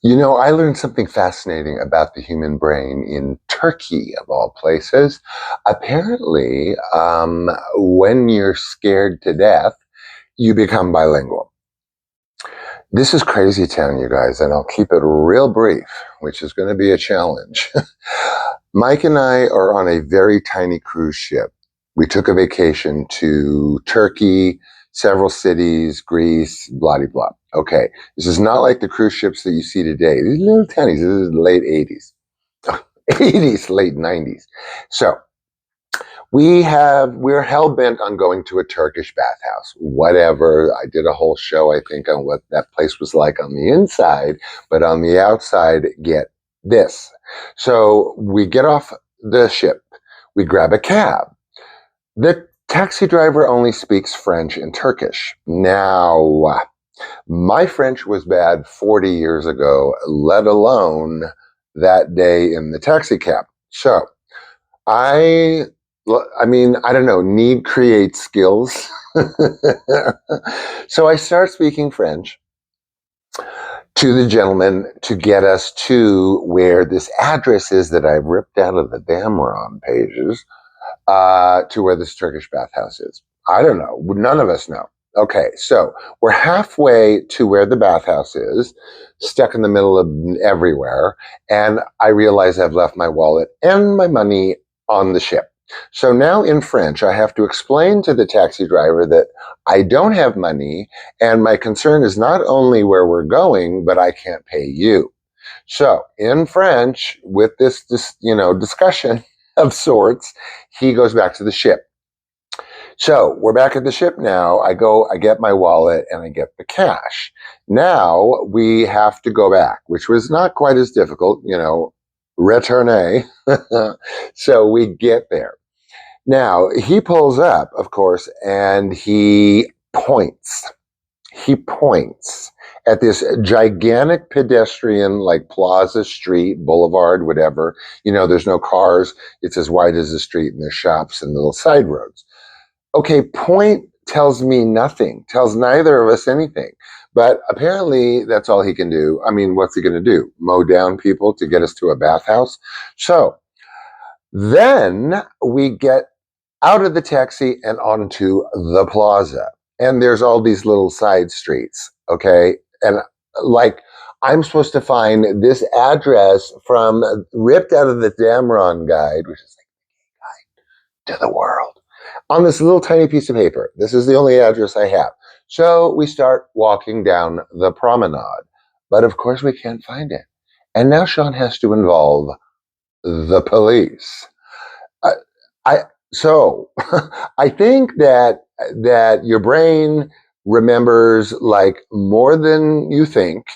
You know, I learned something fascinating about the human brain in Turkey, of all places. Apparently, when you're scared to death, you become bilingual. This is crazy town, you guys, and I'll keep it real brief, which is going to be a challenge. Mike and I are on a very tiny cruise ship. We took a vacation to Turkey, several cities, Greece, blah, blah, blah. Okay, this is not like the cruise ships that you see today. These little tiny, this is the late 80s. 80s, late 90s. So we're hell-bent on going to a Turkish bathhouse. Whatever. I did a whole show, I think, on what that place was like on the inside, but on the outside, get this. So we get off the ship, we grab a cab. The taxi driver only speaks French and Turkish. Now, my French was bad 40 years ago, let alone that day in the taxi cab. So I I don't know, need creates skills. So I start speaking French to the gentleman to get us to where this address is that I've ripped out of the damn wrong pages, to where this Turkish bathhouse is. I don't know. None of us know. Okay, so we're halfway to where the bathhouse is, stuck in the middle of everywhere, and I realize I've left my wallet and my money on the ship. So now in French, I have to explain to the taxi driver that I don't have money, and my concern is not only where we're going, but I can't pay you. So in French, with this discussion of sorts, he goes back to the ship. So we're back at the ship now. I get my wallet and I get the cash. Now we have to go back, which was not quite as difficult, retourner. So we get there. Now he pulls up, of course, and he points. He points at this gigantic pedestrian, like plaza, street, boulevard, whatever. There's no cars. It's as wide as the street, and there's shops and little side roads. Okay, point tells me nothing, tells neither of us anything. But apparently that's all he can do. I mean, what's he going to do? Mow down people to get us to a bathhouse? So then we get out of the taxi and onto the plaza. And there's all these little side streets, okay? And like, I'm supposed to find this address from ripped out of the Damron guide, which is like guide to the world, on this little tiny piece of paper. This is the only address I have. So we start walking down the promenade. But of course we can't find it. And now Sean has to involve the police. I so I think that your brain remembers like more than you think.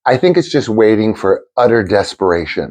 I think it's just waiting for utter desperation.